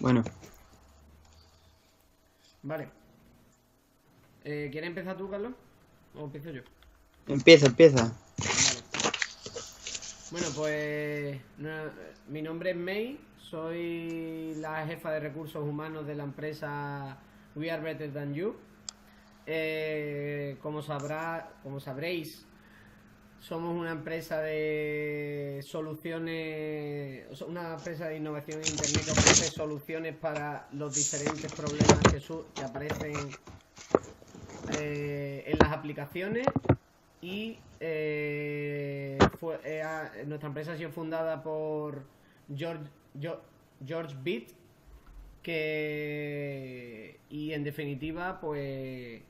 Bueno, Vale. ¿Quieres empezar tú, Carlos? ¿O empiezo yo? empieza. Vale. Bueno, pues mi nombre es May, soy la jefa de recursos humanos de la empresa We Are Better Than You. Como sabréis, somos una empresa de soluciones, una empresa de innovación en Internet que ofrece soluciones para los diferentes problemas que aparecen en las aplicaciones y nuestra empresa ha sido fundada por George, George Beat, y en definitiva pues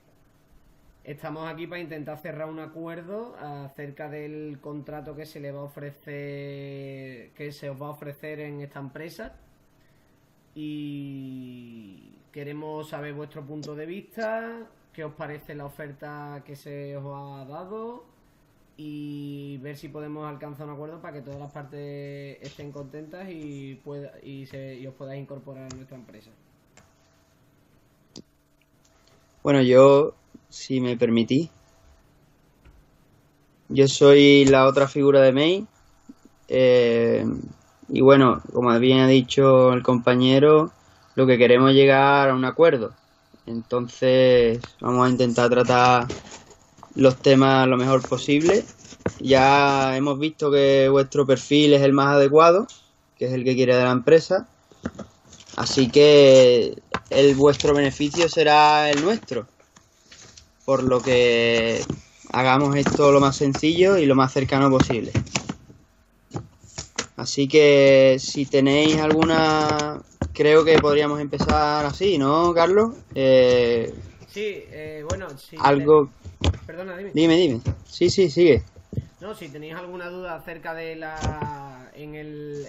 estamos aquí para intentar cerrar un acuerdo acerca del contrato que se le va a ofrecer, que se os va a ofrecer en esta empresa, y queremos saber vuestro punto de vista, qué os parece la oferta que se os ha dado y ver si podemos alcanzar un acuerdo para que todas las partes estén contentas y os podáis incorporar a nuestra empresa. Bueno, yo, si me permitís, yo soy la otra figura de May. eh, y bueno, como bien ha dicho el compañero, lo que queremos es llegar a un acuerdo. Entonces, vamos a intentar tratar los temas lo mejor posible. Ya hemos visto que vuestro perfil es el más adecuado, que es el que quiere de la empresa. Así que vuestro beneficio será el nuestro, por lo que hagamos esto lo más sencillo y lo más cercano posible. Así que si tenéis alguna, creo que podríamos empezar así, ¿no, Carlos? Sí, bueno, Algo, perdona, dime. dime. Sí, sigue. No, si tenéis alguna duda acerca de la en el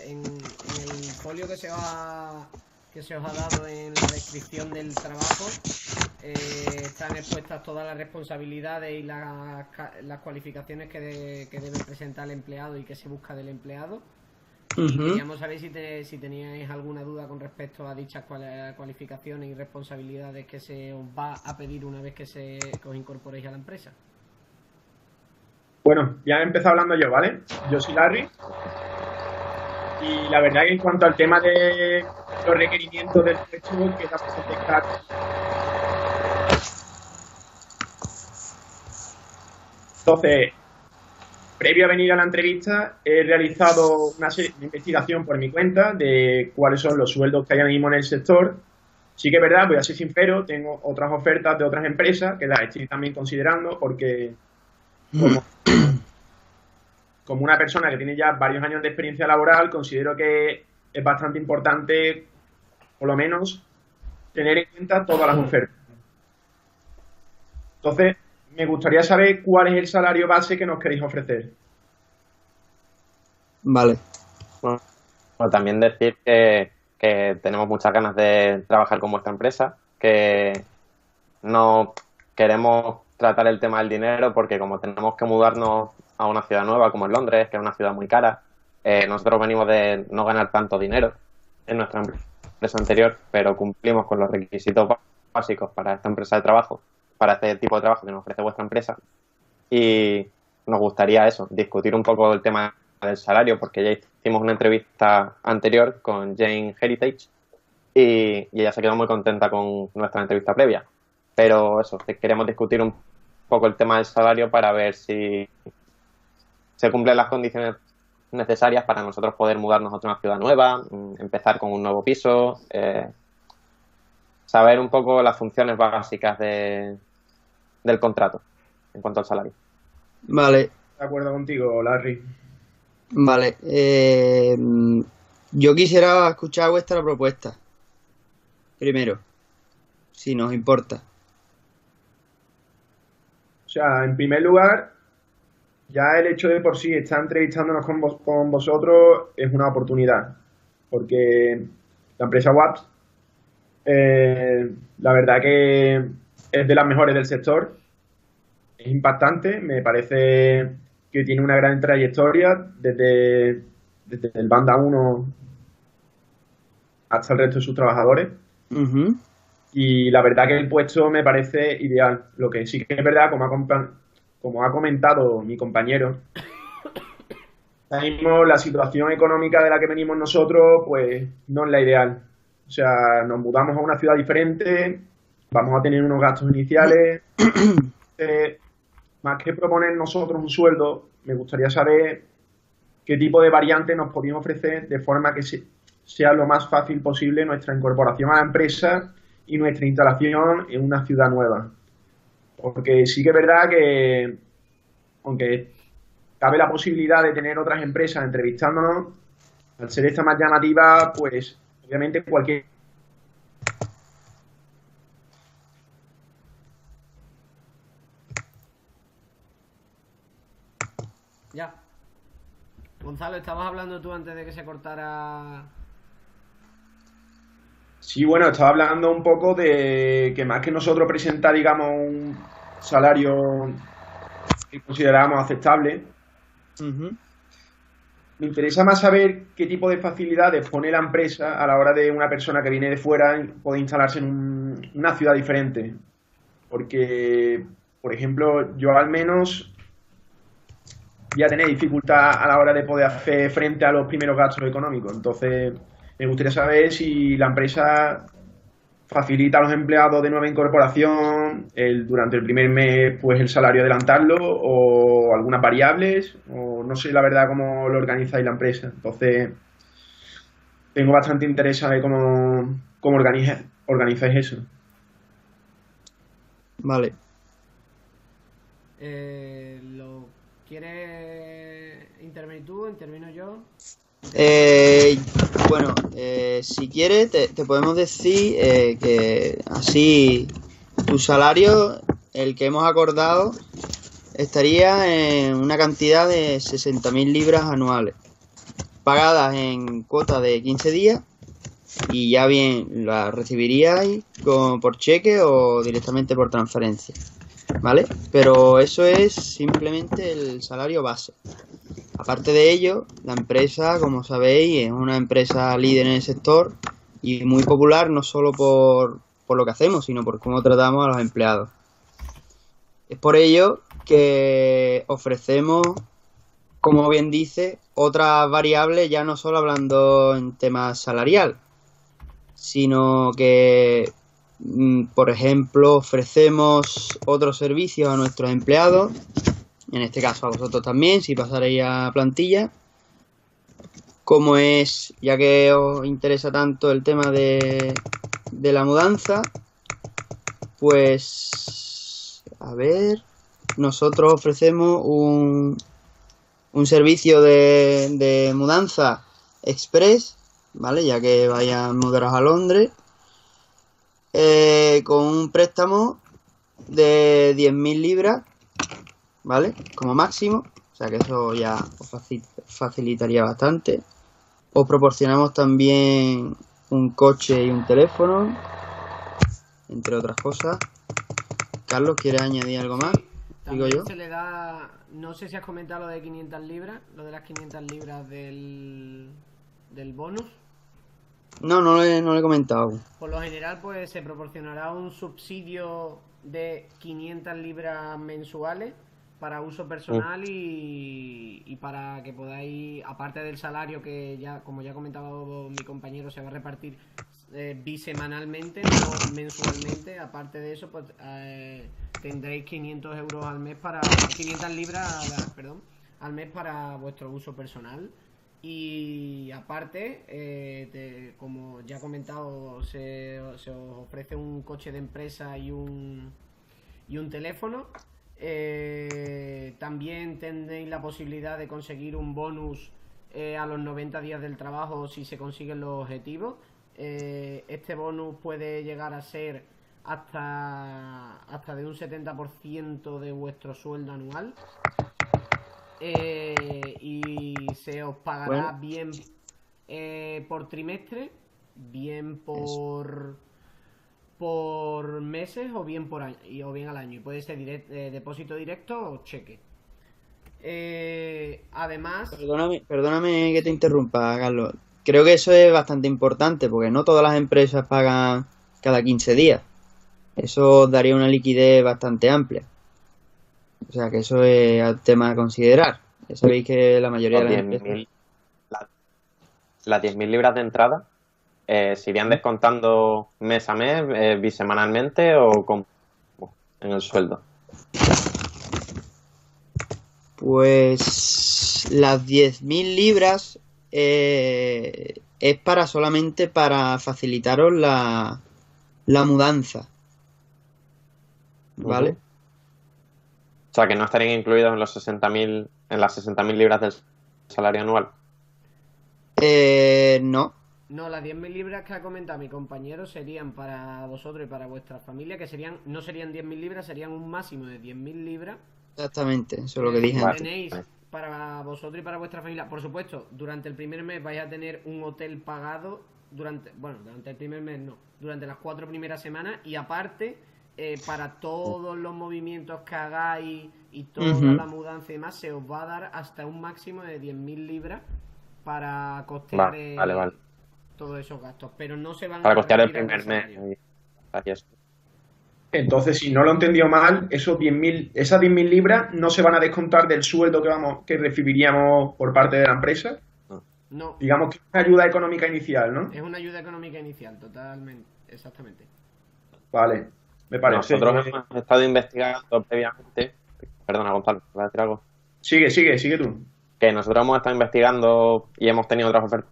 folio que se os ha dado en la descripción del trabajo, están expuestas todas las responsabilidades y las cualificaciones que debe presentar el empleado y que se busca del empleado. Y Ujú. queríamos saber si teníais alguna duda con respecto a dichas cualificaciones y responsabilidades que se os va a pedir una vez que os incorporéis a la empresa. Bueno, ya he empezado hablando yo, ¿vale? Yo soy Larry y la verdad que en cuanto al tema de los requerimientos del puesto, queda bastante claro. Entonces, previo a venir a la entrevista, he realizado una serie de investigación por mi cuenta de cuáles son los sueldos que hay ahora mismo en el sector. Sí que es verdad, voy a ser sincero, tengo otras ofertas de otras empresas que las estoy también considerando porque como como una persona que tiene ya varios años de experiencia laboral, considero que es bastante importante, por lo menos, tener en cuenta todas las ofertas. Entonces, me gustaría saber cuál es el salario base que nos queréis ofrecer. Vale. Bueno, también decir que tenemos muchas ganas de trabajar con vuestra empresa, que no queremos tratar el tema del dinero porque como tenemos que mudarnos a una ciudad nueva como es Londres, que es una ciudad muy cara, nosotros venimos de no ganar tanto dinero en nuestra empresa anterior, pero cumplimos con los requisitos básicos para esta empresa de trabajo, para este tipo de trabajo que nos ofrece vuestra empresa. Y nos gustaría eso, discutir un poco el tema del salario, porque ya hicimos una entrevista anterior con Jane Heritage y ella se quedó muy contenta con nuestra entrevista previa. Pero eso, queremos discutir un poco el tema del salario para ver si se cumplen las condiciones necesarias para nosotros poder mudarnos a otra ciudad nueva, empezar con un nuevo piso, saber un poco las funciones básicas del contrato en cuanto al salario. Vale, De acuerdo contigo, Larry. vale. Yo quisiera escuchar vuestra propuesta primero, si nos importa. O sea, en primer lugar, ya el hecho de por sí estar entrevistándonos con vosotros es una oportunidad, porque la empresa WAPS, la verdad que es de las mejores del sector, es impactante, me parece que tiene una gran trayectoria desde el Banda 1 hasta el resto de sus trabajadores. Y la verdad que el puesto me parece ideal. Lo que sí que es verdad, como ha comentado mi compañero, ahora mismo la situación económica de la que venimos nosotros, pues no es la ideal. O sea, nos mudamos a una ciudad diferente, vamos a tener unos gastos iniciales. Más que proponer nosotros un sueldo, me gustaría saber qué tipo de variante nos podéis ofrecer de forma que sea lo más fácil posible nuestra incorporación a la empresa y nuestra instalación en una ciudad nueva. Porque sí que es verdad que, aunque cabe la posibilidad de tener otras empresas entrevistándonos, al ser esta más llamativa, pues obviamente cualquier... Ya. Gonzalo, estabas hablando tú antes de que se cortara. Sí, bueno, estaba hablando un poco de que más que nosotros presentar, digamos, un salario que consideramos aceptable, me interesa más saber qué tipo de facilidades pone la empresa a la hora de una persona que viene de fuera poder instalarse en una ciudad diferente. Porque, por ejemplo, yo al menos voy a tener dificultad a la hora de poder hacer frente a los primeros gastos económicos. Entonces, me gustaría saber si la empresa facilita a los empleados de nueva incorporación durante el primer mes, pues el salario adelantarlo, o algunas variables, o no sé la verdad cómo lo organizáis la empresa. Entonces, tengo bastante interés en saber cómo organizáis eso. Vale. ¿Lo quieres intervenir tú? ¿Intervino yo? Bueno, si quieres te podemos decir que así tu salario, el que hemos acordado, estaría en una cantidad de 60.000 libras anuales, pagadas en cuota de 15 días, y ya bien la recibiríais por cheque o directamente por transferencia, ¿vale? Pero eso es simplemente el salario base. Aparte de ello, la empresa, como sabéis, es una empresa líder en el sector y muy popular, no solo por lo que hacemos, sino por cómo tratamos a los empleados. Es por ello que ofrecemos, como bien dice, otras variables, ya no solo hablando en temas salarial, sino que, por ejemplo, ofrecemos otros servicios a nuestros empleados. En este caso a vosotros también, si pasaréis a plantilla, como es, ya que os interesa tanto el tema de la mudanza, pues, a ver, nosotros ofrecemos un servicio de mudanza express, ¿vale? Ya que vayan a mudaros a Londres, con un préstamo de 10.000 libras, ¿vale? Como máximo, o sea que eso ya os facilitaría bastante. Os proporcionamos también un coche y un teléfono, entre otras cosas. Carlos, ¿quieres añadir algo más? Digo yo. Se le da, no sé si has comentado lo de 500 libras, lo de las 500 libras del bonus. No le he comentado. Por lo general, pues se proporcionará un subsidio de 500 libras mensuales para uso personal y para que podáis, aparte del salario que ya, como ya ha comentado mi compañero, se va a repartir bisemanalmente, no mensualmente. Aparte de eso, pues tendréis 500 euros al mes 500 libras, perdón, al mes para vuestro uso personal. Y aparte, como ya he comentado, se os ofrece un coche de empresa y un teléfono. También tendréis la posibilidad de conseguir un bonus a los 90 días del trabajo si se consiguen los objetivos. Este bonus puede llegar a ser hasta de un 70% de vuestro sueldo anual. Y se os pagará bien por trimestre, bien por meses o bien por año, o bien al año, y puede ser depósito directo o cheque. Además, Perdóname que te interrumpa, Carlos. creo que eso es bastante importante, porque no todas las empresas pagan cada 15 días. Eso daría una liquidez bastante amplia. O sea que eso es un tema a considerar. Ya sabéis que la mayoría de las empresas... Las 10.000 libras de entrada, ¿se irían descontando mes a mes, bisemanalmente o como en el sueldo? Pues las 10.000 libras es solamente para facilitaros la mudanza. ¿Vale? O sea, que no estarían incluidos en los 60.000, en las 60.000 libras del salario anual. No. No, las 10.000 libras que ha comentado mi compañero serían para vosotros y para vuestra familia, que no serían 10.000 libras, serían un máximo de 10.000 libras. Exactamente, eso es lo que dije antes. Tenéis para vosotros y para vuestra familia. Por supuesto, durante el primer mes vais a tener un hotel pagado durante el primer mes no, durante las 4 primeras semanas, y aparte para todos los movimientos que hagáis y toda la mudanza y demás, se os va a dar hasta un máximo de 10.000 libras para costear vale. todos esos gastos, pero no se van para a costear el retirar del primer salario. mes. Gracias. Entonces, si no lo he entendido mal, esas 10.000 libras no se van a descontar del sueldo que recibiríamos por parte de la empresa. No. Digamos que es una ayuda económica inicial, ¿no? Es una ayuda económica inicial, totalmente, exactamente. Vale, me parece. Nosotros hemos estado investigando previamente. Perdona, Gonzalo, ¿vas a decir algo? Sigue tú. Que nosotros hemos estado investigando y hemos tenido otras ofertas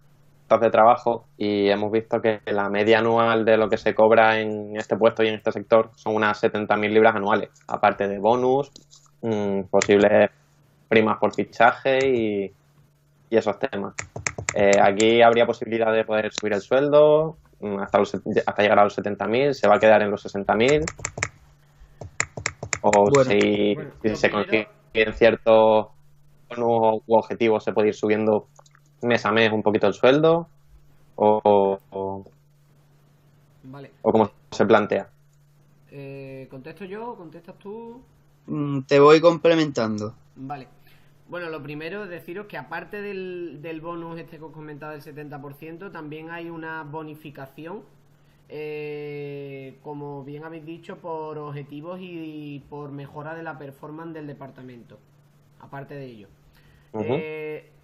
de trabajo y hemos visto que la media anual de lo que se cobra en este puesto y en este sector son unas 70.000 libras anuales, aparte de bonus, posibles primas por fichaje y esos temas. Aquí habría posibilidad de poder subir el sueldo hasta llegar a los 70.000, se va a quedar en los 60.000, o si se consiguen ciertos bonus u objetivos se puede ir subiendo mes a mes un poquito el sueldo Vale. o cómo se plantea. ¿Contesto yo? ¿Contestas tú? Te voy complementando. Vale. Bueno, lo primero es deciros que aparte del bonus este que os comentaba del 70%, también hay una bonificación, como bien habéis dicho, por objetivos y por mejora de la performance del departamento. Aparte de ello.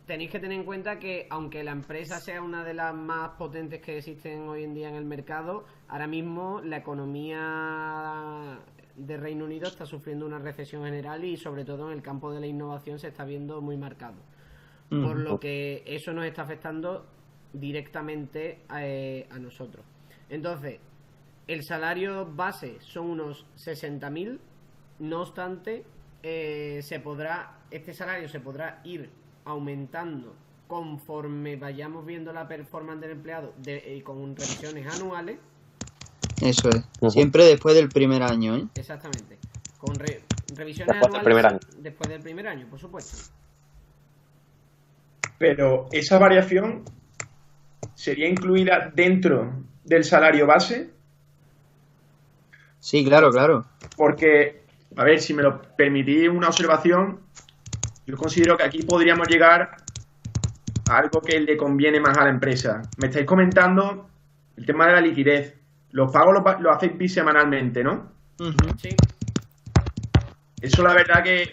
Tenéis que tener en cuenta que aunque la empresa sea una de las más potentes que existen hoy en día en el mercado, ahora mismo la economía de Reino Unido está sufriendo una recesión general y sobre todo en el campo de la innovación se está viendo muy marcado. Por lo que eso nos está afectando directamente a nosotros. Entonces, el salario base son unos 60.000, no obstante, este salario se podrá ir aumentando conforme vayamos viendo la performance del empleado con revisiones anuales. Eso es. Siempre después del primer año, ¿eh? Exactamente. Con revisiones después anuales del primer año. Después del primer año, por supuesto. Pero esa variación sería incluida dentro del salario base. Sí, claro. Porque, a ver, si me lo permitís una observación, yo considero que aquí podríamos llegar a algo que le conviene más a la empresa. Me estáis comentando el tema de la liquidez. Los pagos los hacéis bisemanalmente, ¿no? Sí. Eso la verdad que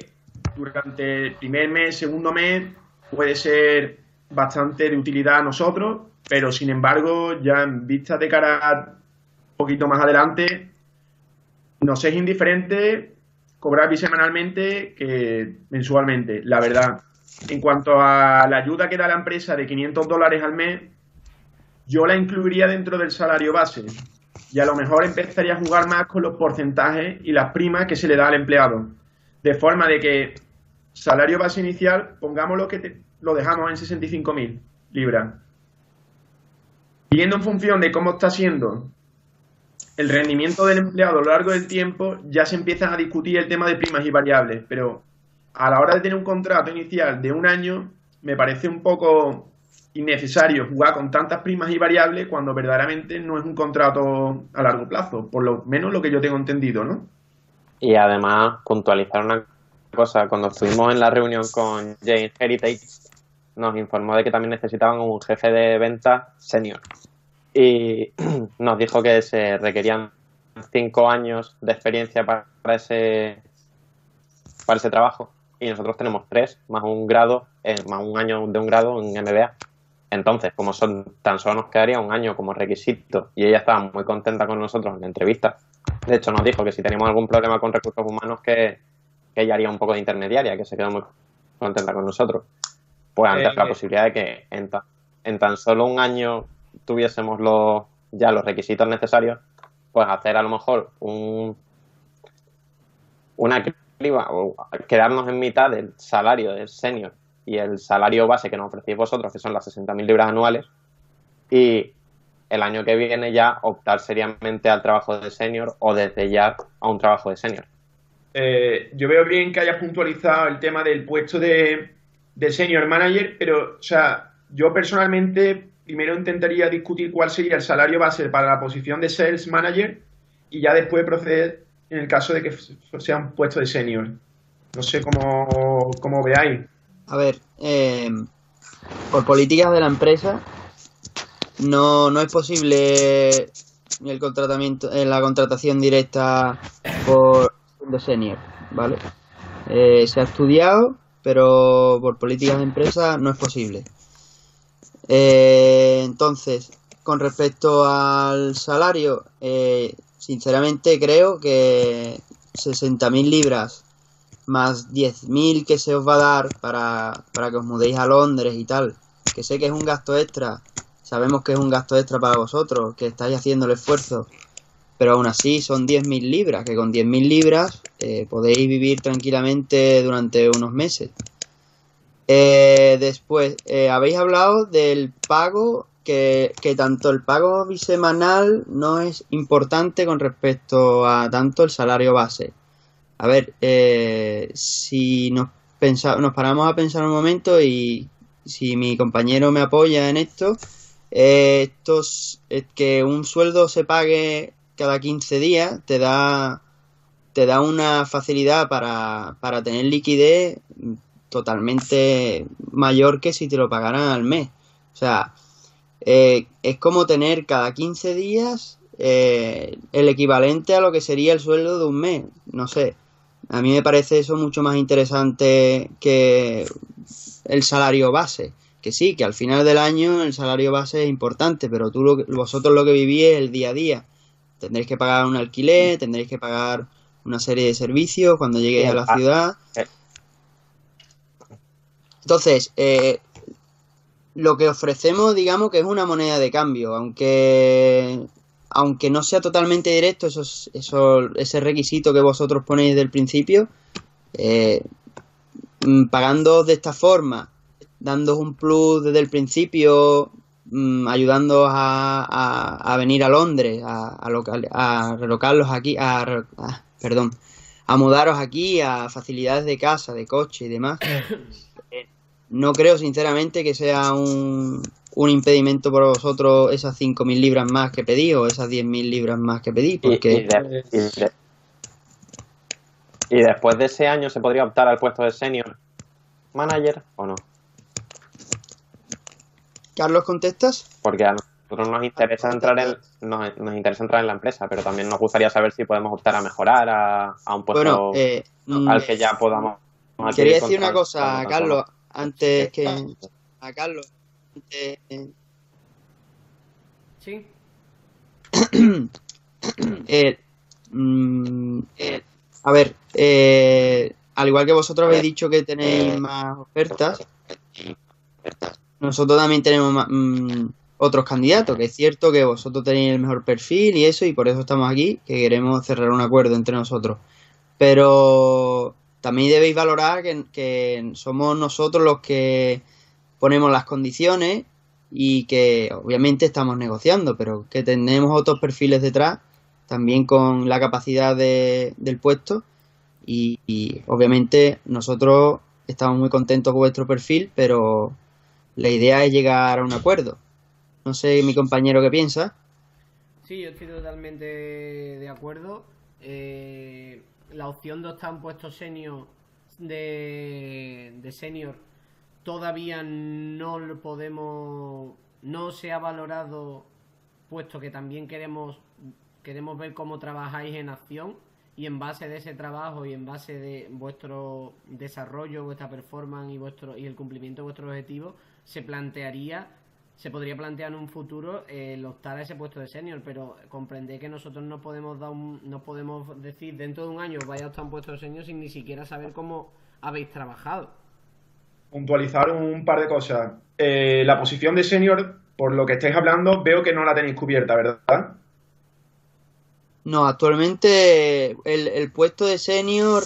durante el primer mes, segundo mes, puede ser bastante de utilidad a nosotros, pero sin embargo, ya en vista de cara un poquito más adelante, nos es indiferente cobrar bisemanalmente que mensualmente, la verdad. En cuanto a la ayuda que da la empresa de $500 al mes, yo la incluiría dentro del salario base y a lo mejor empezaría a jugar más con los porcentajes y las primas que se le da al empleado, de forma de que salario base inicial, pongámoslo que lo dejamos en 65.000 libras. Viendo en función de cómo está siendo el rendimiento del empleado a lo largo del tiempo, ya se empieza a discutir el tema de primas y variables, pero a la hora de tener un contrato inicial de un año, me parece un poco innecesario jugar con tantas primas y variables cuando verdaderamente no es un contrato a largo plazo, por lo menos lo que yo tengo entendido, ¿no? Y además, puntualizar una cosa, cuando estuvimos en la reunión con James Heritage, nos informó de que también necesitaban un jefe de ventas senior. Y nos dijo que se requerían 5 años de experiencia para ese trabajo. Y nosotros tenemos 3, más un grado, más un año de un grado en MBA. Entonces, como tan solo nos quedaría un año como requisito, y ella estaba muy contenta con nosotros en la entrevista. De hecho, nos dijo que si teníamos algún problema con recursos humanos, que ella haría un poco de intermediaria, que se quedó muy contenta con nosotros. Pues ante la posibilidad de que en tan solo un año tuviésemos ya los requisitos necesarios, pues hacer a lo mejor una criba o quedarnos en mitad del salario del senior y el salario base que nos ofrecéis vosotros, que son las 60.000 libras anuales, y el año que viene ya optar seriamente al trabajo de senior o desde ya a un trabajo de senior. Yo veo bien que hayas puntualizado el tema del puesto de senior manager, pero, o sea, yo personalmente primero intentaría discutir cuál sería el salario base para la posición de sales manager y ya después proceder en el caso de que sea un puesto de senior. No sé cómo veáis. A ver, por políticas de la empresa no es posible el contratamiento, la contratación directa de senior, ¿vale? Se ha estudiado, pero por políticas de empresa no es posible. Entonces, con respecto al salario, sinceramente creo que 60.000 libras más 10.000 que se os va a dar para que os mudéis a Londres y tal, que sé que es un gasto extra, sabemos que es un gasto extra para vosotros, que estáis haciendo el esfuerzo, pero aún así son 10.000 libras, que con 10.000 libras podéis vivir tranquilamente durante unos meses. Después, habéis hablado del pago, que tanto el pago bisemanal no es importante con respecto a tanto el salario base. A ver, si nos paramos a pensar un momento y si mi compañero me apoya en esto, que un sueldo se pague cada 15 días te da una facilidad para tener liquidez totalmente mayor que si te lo pagaran al mes. O sea, es como tener cada 15 días el equivalente a lo que sería el sueldo de un mes. No sé, a mí me parece eso mucho más interesante que el salario base. Que sí, que al final del año el salario base es importante, pero vosotros lo que vivís es el día a día. Tendréis que pagar un alquiler, tendréis que pagar una serie de servicios cuando lleguéis a la ciudad. Entonces, lo que ofrecemos, digamos que es una moneda de cambio, aunque no sea totalmente directo, ese requisito que vosotros ponéis del principio, pagando de esta forma, dándoos un plus desde el principio, ayudándoos a venir a Londres, a relocarlos aquí, a mudaros aquí, a facilidades de casa, de coche y demás. No creo sinceramente que sea un impedimento para vosotros esas 5.000 libras más que pedí o esas 10.000 libras más que pedí, porque... ¿Y después de ese año se podría optar al puesto de senior manager o no? Carlos, ¿contestas? Porque a nosotros nos interesa entrar en la empresa, pero también nos gustaría saber si podemos optar a mejorar a un puesto al que ya podamos... Quería decir una cosa, Carlos, antes que... A Carlos, antes... Sí. A ver, al igual que vosotros habéis dicho que tenéis más ofertas, nosotros también tenemos otros candidatos, que es cierto que vosotros tenéis el mejor perfil y eso, y por eso estamos aquí, que queremos cerrar un acuerdo entre nosotros. Pero también debéis valorar que somos nosotros los que ponemos las condiciones y que obviamente estamos negociando, pero que tenemos otros perfiles detrás, también con la capacidad del puesto y obviamente nosotros estamos muy contentos con vuestro perfil, pero la idea es llegar a un acuerdo. No sé, mi compañero, ¿qué piensa? Sí, yo estoy totalmente de acuerdo. La opción de optar a un puesto senior de senior todavía no lo podemos, no se ha valorado, puesto que también queremos ver cómo trabajáis en acción, y en base de ese trabajo y en base de vuestro desarrollo, vuestra performance y el cumplimiento de vuestros objetivos, se podría plantear en un futuro el optar a ese puesto de senior, pero comprendé que nosotros no podemos decir dentro de un año vaya a optar un puesto de senior sin ni siquiera saber cómo habéis trabajado. Puntualizar un par de cosas. La posición de senior, por lo que estáis hablando, veo que no la tenéis cubierta, ¿verdad? No, actualmente el puesto de senior...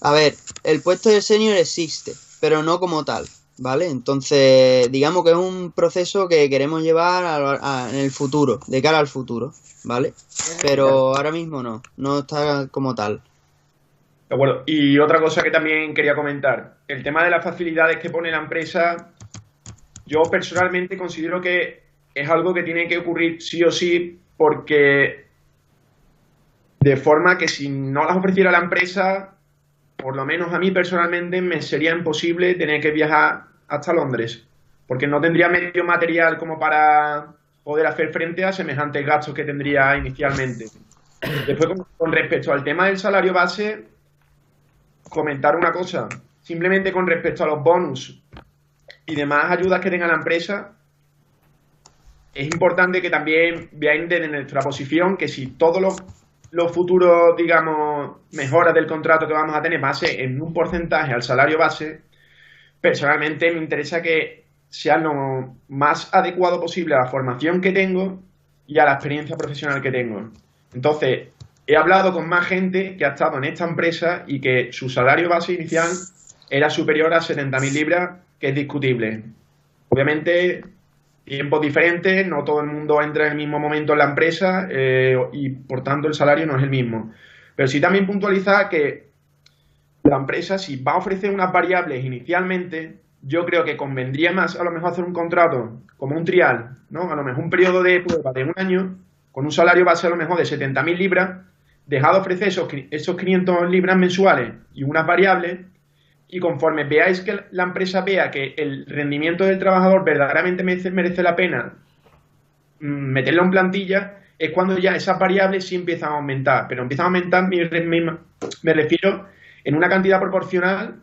a ver, el puesto de senior existe, pero no como tal, ¿vale? Entonces, digamos que es un proceso que queremos llevar en el futuro, de cara al futuro, ¿vale? Pero ahora mismo no está como tal. De acuerdo. Y otra cosa que también quería comentar, el tema de las facilidades que pone la empresa, yo personalmente considero que es algo que tiene que ocurrir sí o sí, porque de forma que si no las ofreciera la empresa, por lo menos a mí personalmente me sería imposible tener que viajar hasta Londres, porque no tendría medio material como para poder hacer frente a semejantes gastos que tendría inicialmente. Después, con respecto al tema del salario base, comentar una cosa, simplemente con respecto a los bonus y demás ayudas que tenga la empresa, es importante que también veáis desde nuestra posición que si todos los futuros, digamos, mejoras del contrato que vamos a tener base en un porcentaje al salario base, personalmente me interesa que sea lo más adecuado posible a la formación que tengo y a la experiencia profesional que tengo. Entonces, he hablado con más gente que ha estado en esta empresa y que su salario base inicial era superior a 70.000 libras, que es discutible. Obviamente, tiempos diferentes, no todo el mundo entra en el mismo momento en la empresa y por tanto el salario no es el mismo. Pero sí también puntualizar que la empresa, si va a ofrecer unas variables inicialmente, yo creo que convendría más a lo mejor hacer un contrato como un trial, ¿no? A lo mejor un periodo de prueba de un año, con un salario base a lo mejor de 70.000 libras, dejar de ofrecer esos 500 libras mensuales y unas variables, y conforme veáis que la empresa vea que el rendimiento del trabajador verdaderamente merece la pena meterlo en plantilla, es cuando ya esas variables sí empiezan a aumentar. Pero empiezan a aumentar, me refiero, en una cantidad proporcional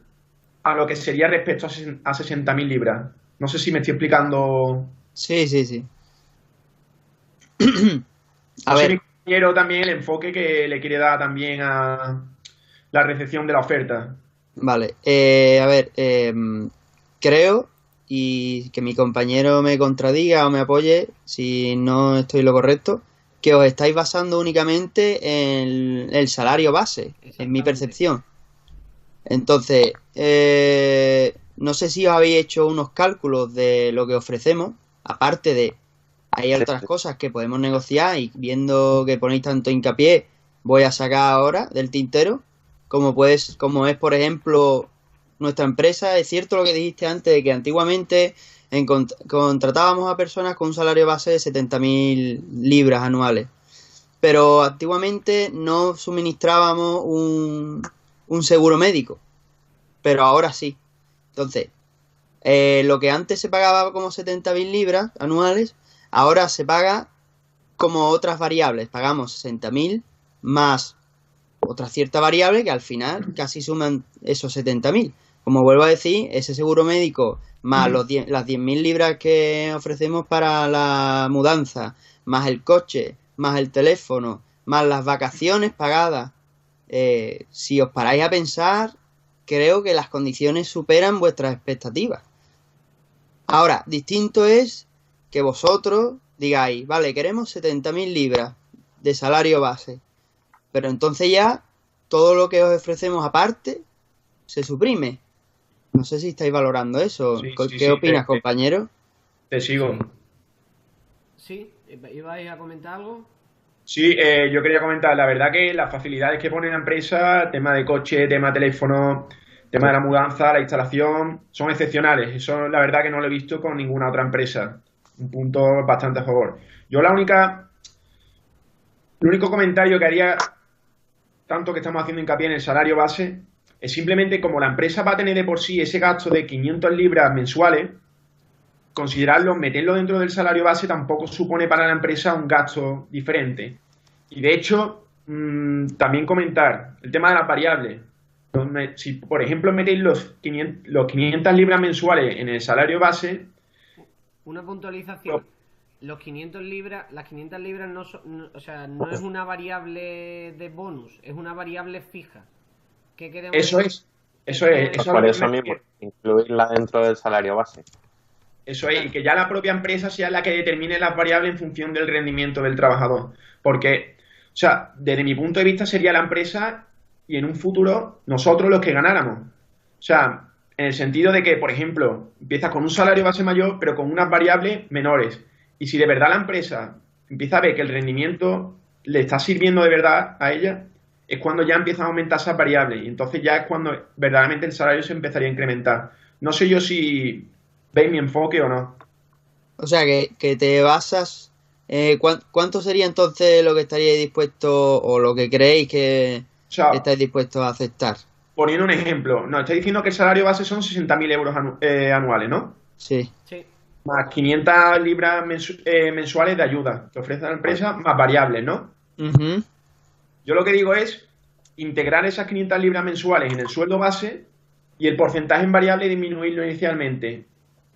a lo que sería respecto a 60.000 libras. No sé si me estoy explicando. Sí. A ver, mi compañero también el enfoque que le quiere dar también a la recepción de la oferta. Vale, a ver, creo, y que mi compañero me contradiga o me apoye si no estoy lo correcto, que os estáis basando únicamente en el salario base, en mi percepción. Entonces, no sé si os habéis hecho unos cálculos de lo que ofrecemos, aparte de, hay otras cosas que podemos negociar, y viendo que ponéis tanto hincapié, voy a sacar ahora del tintero, como es, por ejemplo, nuestra empresa. Es cierto lo que dijiste antes, de que antiguamente contratábamos a personas con un salario base de 70.000 libras anuales, pero antiguamente no suministrábamos un seguro médico, pero ahora sí. Entonces, lo que antes se pagaba como 70.000 libras anuales, ahora se paga como otras variables. Pagamos 60.000 más otra cierta variable que al final casi suman esos 70.000. Como vuelvo a decir, ese seguro médico más las 10.000 libras que ofrecemos para la mudanza, más el coche, más el teléfono, más las vacaciones pagadas. Si os paráis a pensar, creo que las condiciones superan vuestras expectativas. Ahora, distinto es que vosotros digáis, vale, queremos 70.000 libras de salario base, pero entonces ya todo lo que os ofrecemos aparte se suprime. No sé si estáis valorando eso. ¿Qué opinas, compañero? Te sigo. Sí, ¿ibais a comentar algo? Sí, yo quería comentar, la verdad que las facilidades que pone la empresa, tema de coche, tema de teléfono, tema de la mudanza, la instalación, son excepcionales. Eso la verdad que no lo he visto con ninguna otra empresa. Un punto bastante a favor. Yo el único comentario que haría, tanto que estamos haciendo hincapié en el salario base, Es simplemente como la empresa va a tener de por sí ese gasto de 500 libras mensuales, considerarlo, meterlo dentro del salario base tampoco supone para la empresa un gasto diferente. Y de hecho, también comentar el tema de las variables. Si, por ejemplo, metéis los 500 libras mensuales en el salario base... Una puntualización. Las 500 libras o sea, no es una variable de bonus, es una variable fija. ¿Qué queremos Eso decir? es. Eso es. Pues por eso mismo, incluirla dentro del salario base. Eso es, y que ya la propia empresa sea la que determine las variables en función del rendimiento del trabajador. Porque, o sea, desde mi punto de vista sería la empresa y en un futuro nosotros los que ganáramos. O sea, en el sentido de que, por ejemplo, empiezas con un salario base mayor, pero con unas variables menores. Y si de verdad la empresa empieza a ver que el rendimiento le está sirviendo de verdad a ella, es cuando ya empiezan a aumentar esas variables. Y entonces ya es cuando verdaderamente el salario se empezaría a incrementar. No sé yo si veis mi enfoque o no. O sea, que te basas... ¿cuánto sería entonces lo que estaríais dispuesto o lo que creéis que O sea, estáis dispuestos a aceptar? poniendo un ejemplo, nos estáis diciendo que el salario base son 60.000 euros anuales, ¿no? Sí. Sí. Más 500 libras mensuales de ayuda que ofrece la empresa, más variables, ¿no? Ujú. Yo lo que digo es integrar esas 500 libras mensuales en el sueldo base y el porcentaje en variable disminuirlo inicialmente.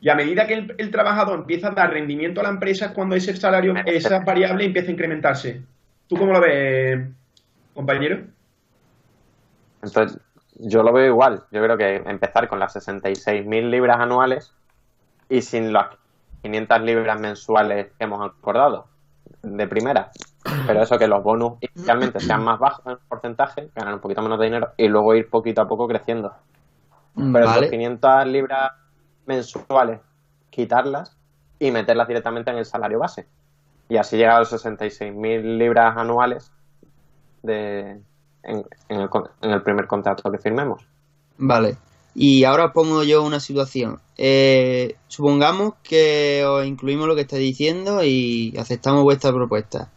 Y a medida que el trabajador empieza a dar rendimiento a la empresa es cuando ese salario, esa variable empieza a incrementarse. ¿Tú cómo lo ves, compañero? Entonces, yo lo veo igual. Yo creo que empezar con las 66.000 libras anuales y sin las 500 libras mensuales que hemos acordado de primera. Pero eso, que los bonus inicialmente sean más bajos en porcentaje, ganar un poquito menos de dinero y luego ir poquito a poco creciendo. Pero esas Vale. 500 libras mensuales, quitarlas y meterlas directamente en el salario base. Y así llegar a los 66.000 libras anuales en el primer contrato que firmemos. Vale. Y ahora os pongo yo una situación. Supongamos que os incluimos lo que estáis diciendo y aceptamos vuestra propuesta.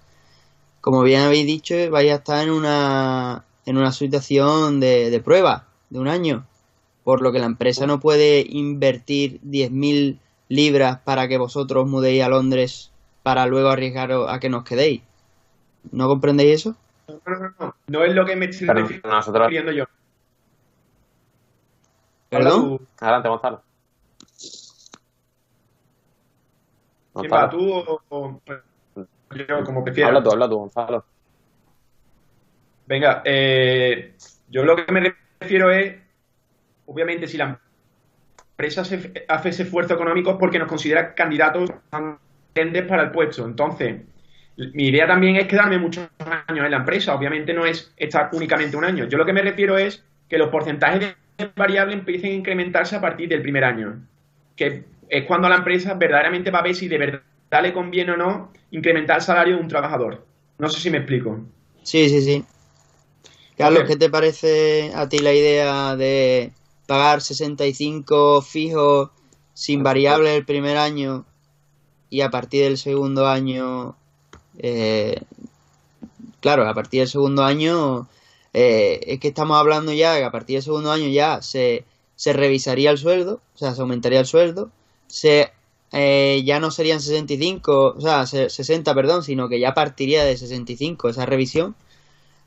Como bien habéis dicho, vais a estar en una situación de prueba de un año, por lo que la empresa no puede invertir 10.000 libras para que vosotros mudéis a Londres para luego arriesgaros a que nos quedéis. ¿No comprendéis eso? No. No es lo que me estoy Pero nosotros... refiriendo yo. ¿Perdón? Adelante, Gonzalo. ¿Quién va, tú o yo, como prefieras? Habla tú, Gonzalo. Venga, yo lo que me refiero es, obviamente, si la empresa hace ese esfuerzo económico es porque nos considera candidatos potentes para el puesto. Entonces, mi idea también es quedarme muchos años en la empresa. Obviamente no es estar únicamente un año. Yo lo que me refiero es que los porcentajes de variable empiecen a incrementarse a partir del primer año. Que es cuando la empresa verdaderamente va a ver si de verdad le conviene o no incrementar el salario de un trabajador. No sé si me explico. Sí. Carlos, Ok. ¿qué te parece a ti la idea de pagar 65 fijos sin variable el primer año y a partir del segundo año, claro, a partir del segundo año, es que estamos hablando ya que a partir del segundo año ya se revisaría el sueldo, o sea, se aumentaría el sueldo, ya no serían 65, o sea, 60, perdón, sino que ya partiría de 65 esa revisión.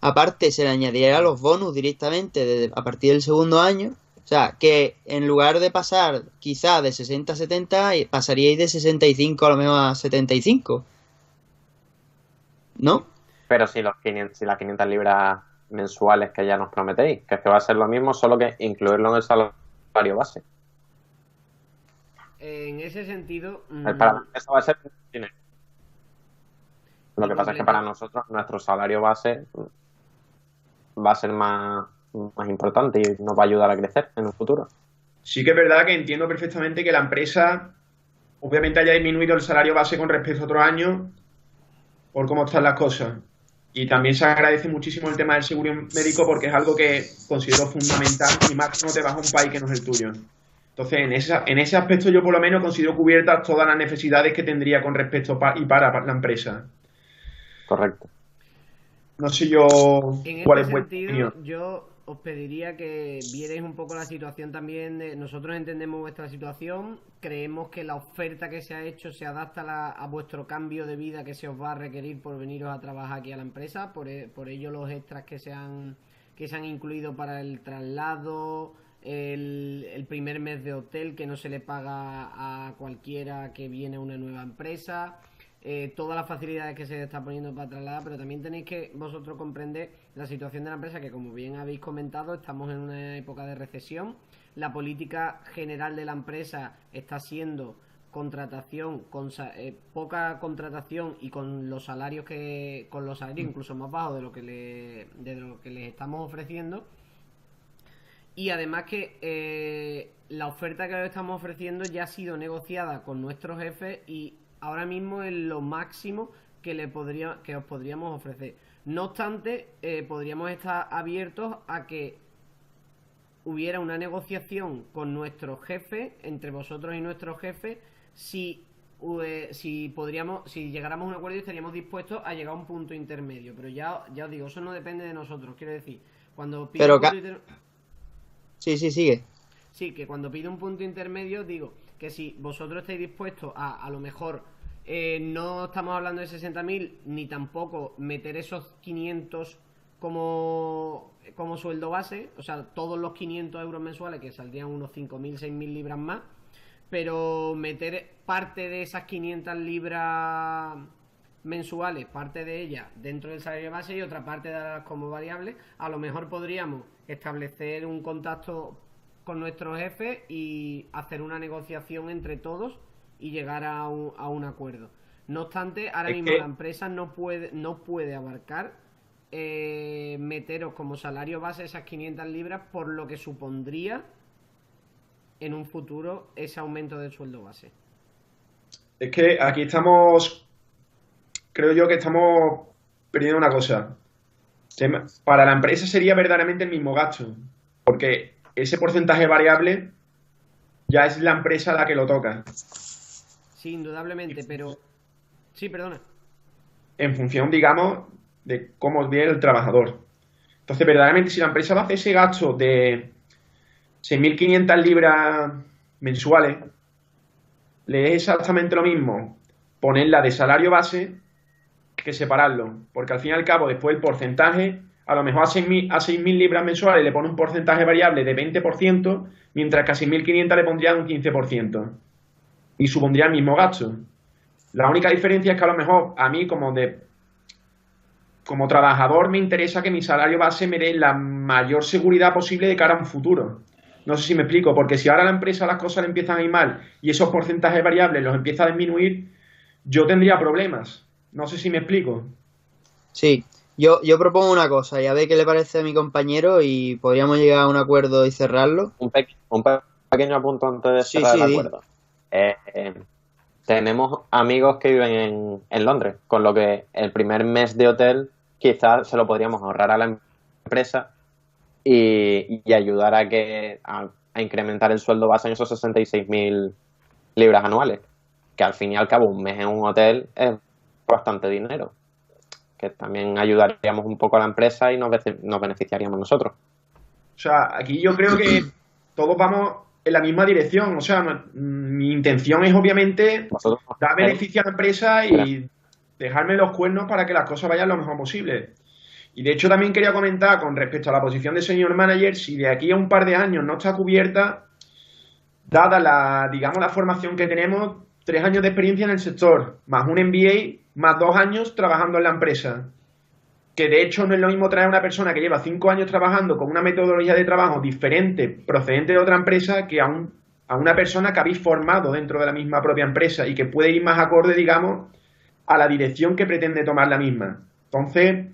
Aparte, se le añadiría los bonus directamente a partir del segundo año. O sea, que en lugar de pasar quizá de 60 a 70, pasaríais de 65 a lo mejor a 75. ¿No? Pero si las 500 libras mensuales que ya nos prometéis, que es que va a ser lo mismo, solo que incluirlo en el salario base. En ese sentido... Para eso va a ser dinero. Lo que pasa es que para nosotros nuestro salario base va a ser más importante y nos va a ayudar a crecer en un futuro. Sí que es verdad que entiendo perfectamente que la empresa obviamente haya disminuido el salario base con respecto a otros años por cómo están las cosas. Y también se agradece muchísimo el tema del seguro médico porque es algo que considero fundamental y más cuando te vas a un país que no es el tuyo. Entonces, en ese aspecto yo por lo menos considero cubiertas todas las necesidades que tendría con respecto y para la empresa. Correcto. No sé yo En cuál este es vuestra sentido, opinión. yo os pediría que vierais un poco la situación también. Nosotros entendemos vuestra situación, creemos que la oferta que se ha hecho se adapta a vuestro cambio de vida que se os va a requerir por veniros a trabajar aquí a la empresa, por ello los extras que se han incluido para el traslado, el primer mes de hotel que no se le paga a cualquiera que viene a una nueva empresa, todas las facilidades que se está poniendo para trasladar, pero también tenéis que vosotros comprender la situación de la empresa, que como bien habéis comentado, estamos en una época de recesión. La política general de la empresa está siendo contratación, poca contratación y con los salarios incluso más bajos de lo que les estamos ofreciendo. Y además que la oferta que os estamos ofreciendo ya ha sido negociada con nuestros jefes y ahora mismo es lo máximo que os podríamos ofrecer. No obstante, podríamos estar abiertos a que hubiera una negociación con nuestros jefes, entre vosotros y nuestros jefes, si llegáramos a un acuerdo y estaríamos dispuestos a llegar a un punto intermedio. Pero ya os digo, eso no depende de nosotros. Quiero decir, cuando pido Sí, sigue. Sí, que cuando pido un punto intermedio, digo que si vosotros estáis dispuestos a lo mejor no estamos hablando de 60.000, ni tampoco meter esos 500 como sueldo base, o sea, todos los 500 euros mensuales, que saldrían unos 5.000, 6.000 libras más, pero meter parte de esas 500 libras mensuales, parte de ellas dentro del salario base y otra parte darlas como variable. A lo mejor podríamos establecer un contacto con nuestros jefes y hacer una negociación entre todos y llegar a un acuerdo. No obstante, ahora mismo la empresa no puede abarcar meteros como salario base esas 500 libras, por lo que supondría en un futuro ese aumento del sueldo base. Es que aquí creo yo que estamos perdiendo una cosa. Para la empresa sería verdaderamente el mismo gasto, porque ese porcentaje variable ya es la empresa la que lo toca. Sí, indudablemente, pero... Sí, perdona. En función, digamos, de cómo viene el trabajador. Entonces, verdaderamente, si la empresa va a hacer ese gasto de 6.500 libras mensuales, le es exactamente lo mismo ponerla de salario base que separarlo. Porque al fin y al cabo, después el porcentaje, a lo mejor a 6.000 libras mensuales le pone un porcentaje variable de 20%, mientras que a 6.500 le pondría un 15%. Y supondría el mismo gasto. La única diferencia es que a lo mejor a mí como trabajador me interesa que mi salario base me dé la mayor seguridad posible de cara a un futuro. No sé si me explico, porque si ahora a la empresa las cosas le empiezan a ir mal y esos porcentajes variables los empieza a disminuir, yo tendría problemas. No sé si me explico. Sí, yo propongo una cosa y a ver qué le parece a mi compañero y podríamos llegar a un acuerdo y cerrarlo. Un pequeño apunto antes de cerrar el acuerdo. Tenemos amigos que viven en Londres, con lo que el primer mes de hotel quizás se lo podríamos ahorrar a la empresa y ayudar a incrementar el sueldo base en esos 66.000 libras anuales, que al fin y al cabo un mes en un hotel es bastante dinero, que también ayudaríamos un poco a la empresa y nos beneficiaríamos nosotros. O sea, aquí yo creo que todos vamos en la misma dirección. O sea, mi intención es obviamente dar beneficio a la empresa y dejarme los cuernos para que las cosas vayan lo mejor posible. Y de hecho también quería comentar con respecto a la posición de senior manager, si de aquí a un par de años no está cubierta, dada la formación que tenemos, 3 años de experiencia en el sector, más un MBA, más 2 años trabajando en la empresa. Que de hecho no es lo mismo traer a una persona que lleva 5 años trabajando con una metodología de trabajo diferente, procedente de otra empresa, que a una persona que habéis formado dentro de la misma propia empresa y que puede ir más acorde, digamos, a la dirección que pretende tomar la misma. Entonces,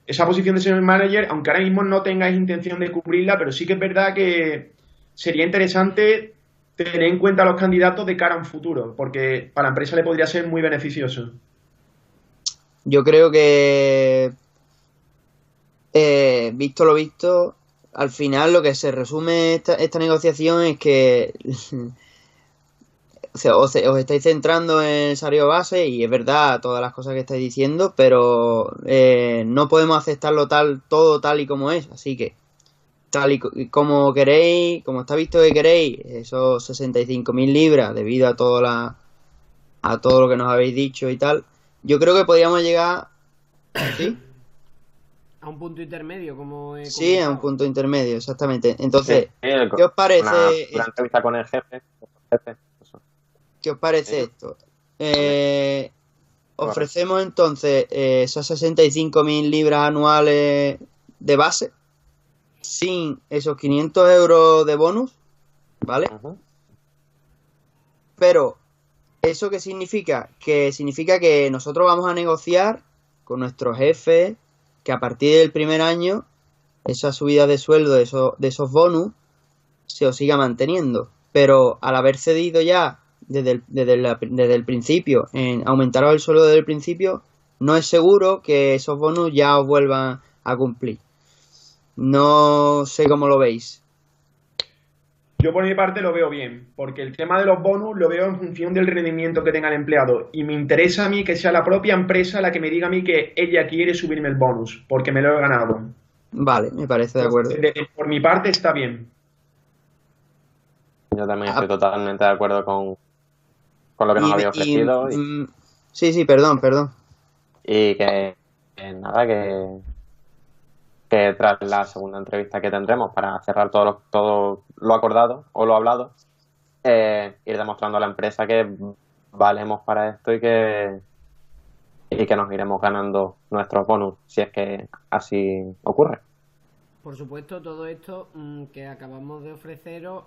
esa posición de senior manager, aunque ahora mismo no tengáis intención de cubrirla, pero sí que es verdad que sería interesante tener en cuenta a los candidatos de cara a un futuro, porque para la empresa le podría ser muy beneficioso. Yo creo que visto lo visto, al final lo que se resume esta negociación es que o sea, os estáis centrando en el salario base y es verdad todas las cosas que estáis diciendo, pero no podemos aceptarlo todo tal y como es, así que tal y como queréis, como está visto que queréis, esos 65.000 libras debido a a todo lo que nos habéis dicho y tal, yo creo que podríamos llegar, ¿sí? A un punto intermedio, como he Sí, a un comentado. punto intermedio, exactamente. Sí, Entonces, ¿qué os parece, una entrevista con el jefe, eso. qué os parece ¿Ellos? esto? Vale, correcto. Ofrecemos entonces esas 65.000 libras anuales de base sin esos 500 euros de bonus, ¿vale? Ujú. Pero, ¿eso qué significa? Que significa que nosotros vamos a negociar con nuestro jefe que a partir del primer año esa subida de sueldo de esos bonus se os siga manteniendo. Pero al haber cedido ya desde el principio en aumentaros el sueldo desde el principio, no es seguro que esos bonus ya os vuelvan a cumplir. No sé cómo lo veis. Yo por mi parte lo veo bien, porque el tema de los bonus lo veo en función del rendimiento que tenga el empleado y me interesa a mí que sea la propia empresa la que me diga a mí que ella quiere subirme el bonus, porque me lo he ganado. Vale, me parece de acuerdo. Entonces, por mi parte está bien. Yo también Ah, estoy totalmente de acuerdo con lo que nos había ofrecido sí, sí, perdón, perdón. y que nada, que tras la segunda entrevista que tendremos para cerrar todo lo acordado o lo hablado, ir demostrando a la empresa que valemos para esto y que nos iremos ganando nuestros bonus si es que así ocurre. Por supuesto, todo esto que acabamos de ofreceros,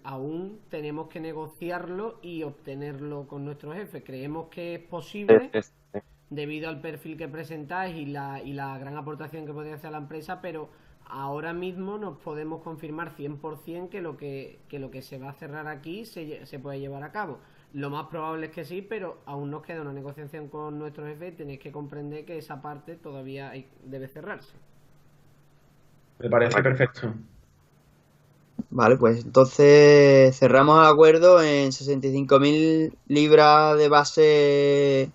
aún tenemos que negociarlo y obtenerlo con nuestro jefe. Creemos que es posible Sí, sí, sí. debido al perfil que presentáis y la gran aportación que podéis hacer a la empresa, pero ahora mismo nos podemos confirmar 100% que lo que se va a cerrar aquí se puede llevar a cabo. Lo más probable es que sí, pero aún nos queda una negociación con nuestro jefe y tenéis que comprender que esa parte todavía debe cerrarse. Me parece perfecto. Vale, pues entonces cerramos el acuerdo en 65.000 libras de base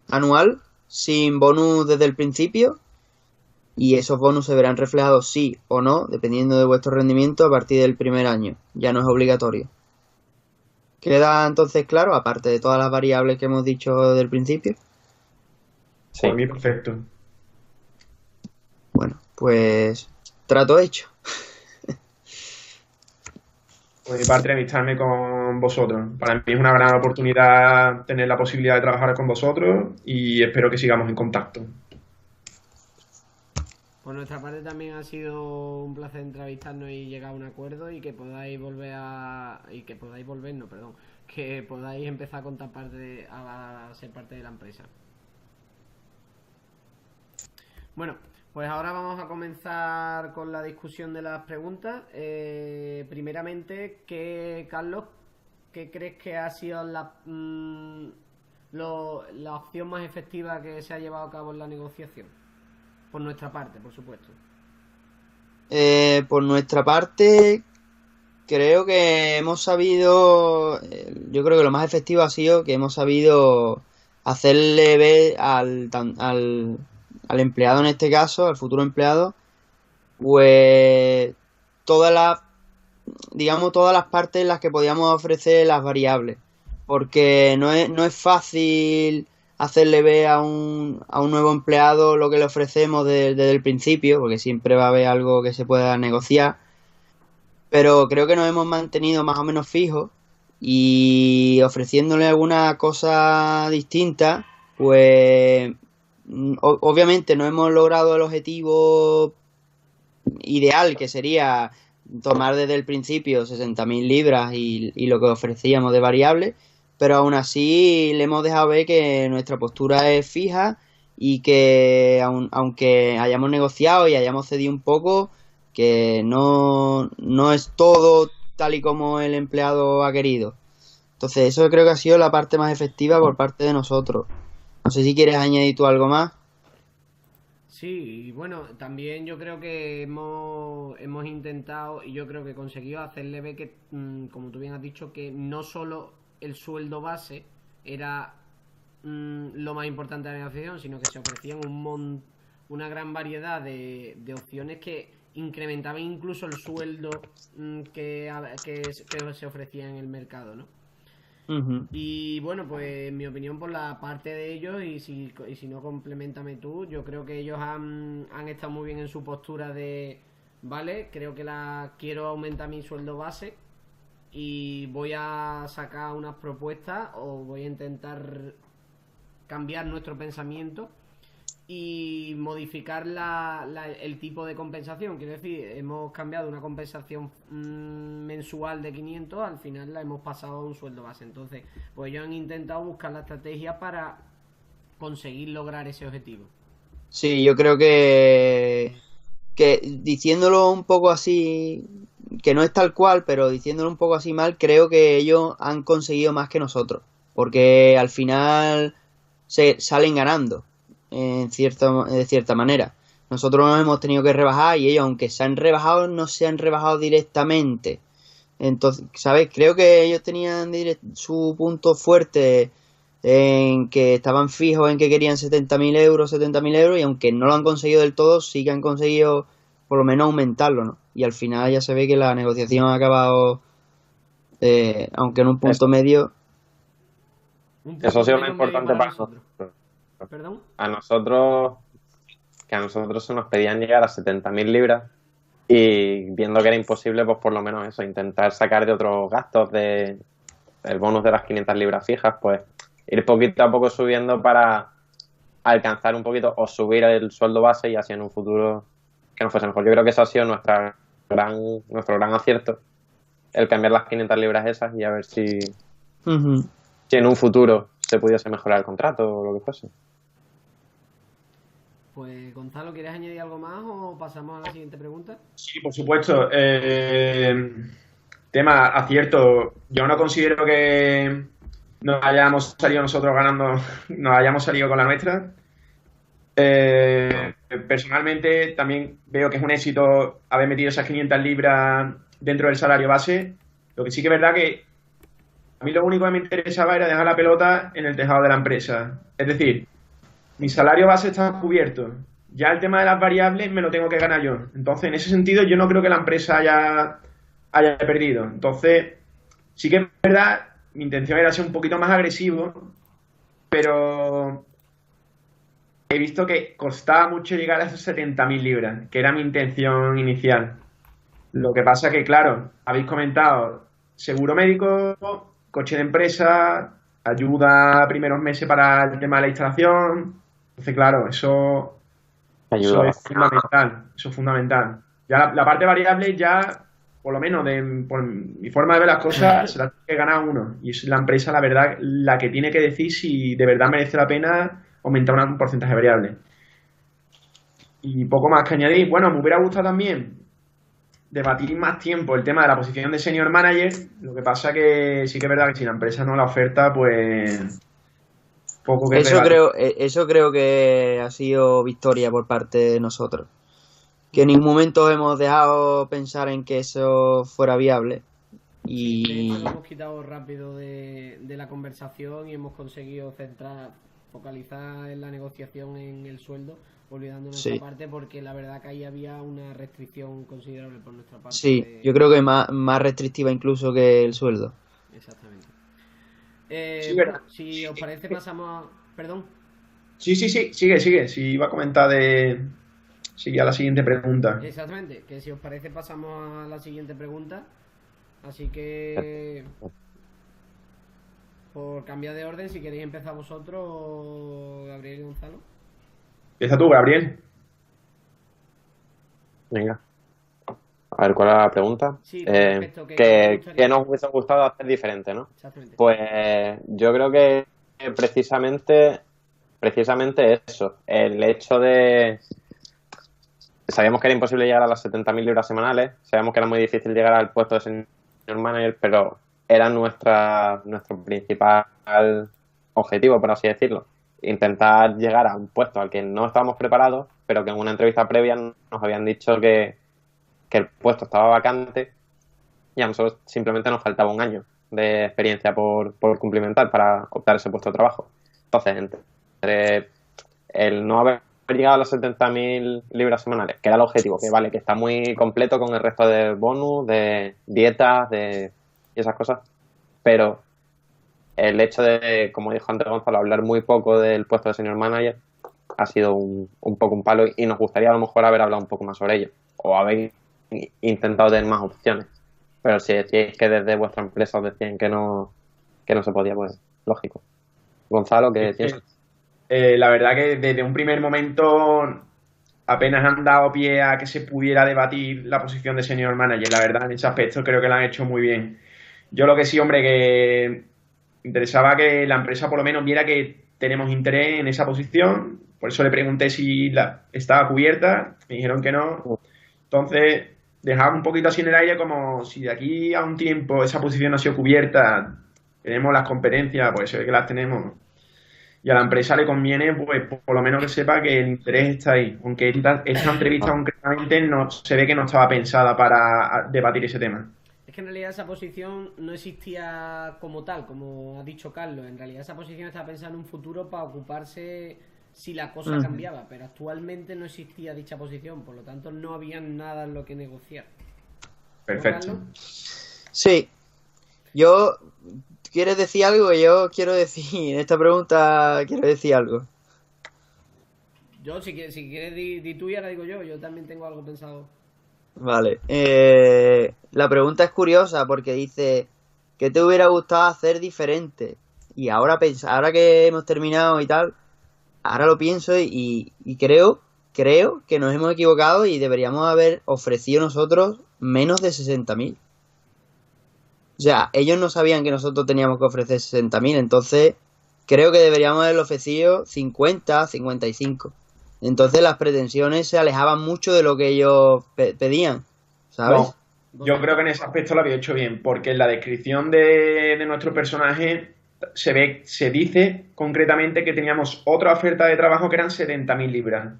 anual, sin bonus desde el principio, y esos bonus se verán reflejados sí o no, dependiendo de vuestro rendimiento, a partir del primer año. Ya no es obligatorio. ¿Queda entonces claro, aparte de todas las variables que hemos dicho del principio? Por Sí. mí perfecto. Bueno, pues trato hecho. Por mi parte, amistarme con vosotros. Para mí es una gran oportunidad tener la posibilidad de trabajar con vosotros y espero que sigamos en contacto. Por nuestra parte también ha sido un placer entrevistarnos y llegar a un acuerdo y que podáis volver y que podáis volver, no, perdón, que podáis empezar a contar a ser parte de la empresa. Bueno, pues ahora vamos a comenzar con la discusión de las preguntas. Primeramente, Carlos, ¿qué crees que ha sido la opción más efectiva que se ha llevado a cabo en la negociación? Por nuestra parte, por supuesto. Por nuestra parte, creo que hemos sabido, yo creo que lo más efectivo ha sido que hemos sabido hacerle ver al empleado en este caso, al futuro empleado, pues todas las, digamos, todas las partes en las que podíamos ofrecer las variables. Porque no es fácil hacerle ver a un nuevo empleado lo que le ofrecemos desde el principio, porque siempre va a haber algo que se pueda negociar, pero creo que nos hemos mantenido más o menos fijos y ofreciéndole alguna cosa distinta, pues obviamente no hemos logrado el objetivo ideal, que sería tomar desde el principio 60.000 libras y lo que ofrecíamos de variable, pero aún así le hemos dejado ver que nuestra postura es fija y que aunque hayamos negociado y hayamos cedido un poco, que no es todo tal y como el empleado ha querido. Entonces eso creo que ha sido la parte más efectiva por parte de nosotros. No sé si quieres añadir tú algo más. Sí, y bueno, también yo creo que hemos intentado y yo creo que conseguido hacerle ver que, como tú bien has dicho, que no solo el sueldo base era lo más importante de la negociación, sino que se ofrecían una gran variedad de opciones que incrementaban incluso el sueldo que se ofrecía en el mercado, ¿no? Y bueno, pues en mi opinión por la parte de ellos, y si no, complementame tú, yo creo que ellos han estado muy bien en su postura de, vale, creo que quiero aumentar mi sueldo base y voy a sacar unas propuestas o voy a intentar cambiar nuestro pensamiento y modificar el tipo de compensación. Quiero decir, hemos cambiado una compensación mensual de 500, al final la hemos pasado a un sueldo base. Entonces, pues ellos han intentado buscar la estrategia para conseguir lograr ese objetivo. Sí, yo creo que diciéndolo un poco así, que no es tal cual, pero diciéndolo un poco así mal, creo que ellos han conseguido más que nosotros, porque al final se salen ganando de cierta manera. Nosotros nos hemos tenido que rebajar y ellos, aunque se han rebajado, no se han rebajado directamente. Entonces, ¿sabes? Creo que ellos tenían su punto fuerte en que estaban fijos en que querían 70.000 euros, 70.000 euros, y aunque no lo han conseguido del todo, sí que han conseguido por lo menos aumentarlo, ¿no? Y al final ya se ve que la negociación ha acabado, aunque en un punto medio. Eso ha sido lo importante para nosotros. ¿Perdón? A nosotros se nos pedían llegar a 70.000 libras y viendo que era imposible, pues por lo menos eso, intentar sacar de otros gastos del bonus de las 500 libras fijas, pues ir poquito a poco subiendo para alcanzar un poquito o subir el sueldo base y así en un futuro que nos fuese mejor. Yo creo que eso ha sido nuestro gran acierto, el cambiar las 500 libras esas y a ver si en un futuro se pudiese mejorar el contrato o lo que fuese. Pues Gonzalo, ¿quieres añadir algo más o pasamos a la siguiente pregunta? Sí, por supuesto. Tema acierto. Yo no considero que nos hayamos salido nosotros ganando, nos hayamos salido con la nuestra. Personalmente también veo que es un éxito haber metido esas 500 libras dentro del salario base. Lo que sí que es verdad que a mí lo único que me interesaba era dejar la pelota en el tejado de la empresa. Es decir, mi salario base está cubierto. Ya el tema de las variables me lo tengo que ganar yo. Entonces, en ese sentido, yo no creo que la empresa haya perdido. Entonces, sí que es verdad, mi intención era ser un poquito más agresivo, pero he visto que costaba mucho llegar a esos 70.000 libras, que era mi intención inicial. Lo que pasa que, claro, habéis comentado seguro médico, coche de empresa, ayuda primeros meses para el tema de la instalación. Entonces, claro, eso es fundamental. Eso es fundamental. Ya la parte variable ya, por lo menos por mi forma de ver las cosas, se la tiene que ganar uno. Y es la empresa, la verdad, la que tiene que decir si de verdad merece la pena aumentar un porcentaje variable. Y poco más que añadir. Bueno, me hubiera gustado también debatir más tiempo el tema de la posición de senior manager. Lo que pasa que sí que es verdad que si la empresa no la oferta, pues poco que eso creo que ha sido victoria por parte de nosotros, que en ningún momento hemos dejado pensar en que eso fuera viable y lo hemos quitado rápido de la conversación y hemos conseguido focalizar en la negociación en el sueldo, olvidándonos de esa parte, porque la verdad que ahí había una restricción considerable por nuestra parte. Sí, yo creo que más restrictiva incluso que el sueldo. Exactamente. Sí, bueno, si os parece pasamos a... ¿Perdón? Sí, sigue. Si iba a comentar sigue a la siguiente pregunta. Exactamente, que si os parece pasamos a la siguiente pregunta. Así que... por cambiar de orden, si queréis empezar vosotros o Gabriel y Gonzalo. Empieza tú, Gabriel. Venga. A ver, ¿cuál era la pregunta? Sí, que nos hubiese gustado hacer diferente, ¿no? Exactamente. Pues yo creo que precisamente eso. El hecho de... Sabíamos que era imposible llegar a las 70.000 libras semanales, sabíamos que era muy difícil llegar al puesto de senior manager, pero era nuestro principal objetivo, por así decirlo. Intentar llegar a un puesto al que no estábamos preparados, pero que en una entrevista previa nos habían dicho que el puesto estaba vacante y a nosotros simplemente nos faltaba un año de experiencia por cumplimentar para optar ese puesto de trabajo. Entonces, entre el no haber llegado a las 70.000 libras semanales, que era el objetivo, que vale, que está muy completo con el resto de bonus, de dietas, y esas cosas, pero el hecho de, como dijo antes Gonzalo, hablar muy poco del puesto de senior manager ha sido un poco un palo, y nos gustaría a lo mejor haber hablado un poco más sobre ello, o haber intentado tener más opciones. Pero si decís que desde vuestra empresa os decían que no se podía, pues lógico. Gonzalo, ¿qué piensas? La verdad que desde un primer momento apenas han dado pie a que se pudiera debatir la posición de senior manager. La verdad, en ese aspecto creo que lo han hecho muy bien. Yo lo que sí, hombre, que interesaba que la empresa por lo menos viera que tenemos interés en esa posición. Por eso le pregunté si estaba cubierta. Me dijeron que no. Entonces, dejaba un poquito así en el aire, como si de aquí a un tiempo esa posición no ha sido cubierta, tenemos las competencias, pues se ve que las tenemos. Y a la empresa le conviene, pues, por lo menos que sepa que el interés está ahí. Aunque esta entrevista concretamente no se ve que no estaba pensada para debatir ese tema. Es que en realidad esa posición no existía como tal, como ha dicho Carlos. En realidad esa posición estaba pensada en un futuro para ocuparse si la cosa cambiaba, pero actualmente no existía dicha posición, por lo tanto no había nada en lo que negociar. Perfecto. ¿No, Carlos? Sí. ¿Quieres decir algo? Yo quiero decir, en esta pregunta quiero decir algo. Yo, si quieres di tú y ahora digo yo también tengo algo pensado. Vale. La pregunta es curiosa porque dice, ¿qué te hubiera gustado hacer diferente? Y ahora que hemos terminado y tal, ahora lo pienso y creo que nos hemos equivocado y deberíamos haber ofrecido nosotros menos de 60.000. O sea, ellos no sabían que nosotros teníamos que ofrecer 60.000, entonces creo que deberíamos haber ofrecido 50, 55. Entonces las pretensiones se alejaban mucho de lo que ellos pedían, ¿sabes? No, yo creo que en ese aspecto lo había hecho bien, porque en la descripción de nuestro personaje se dice concretamente que teníamos otra oferta de trabajo que eran 70.000 libras.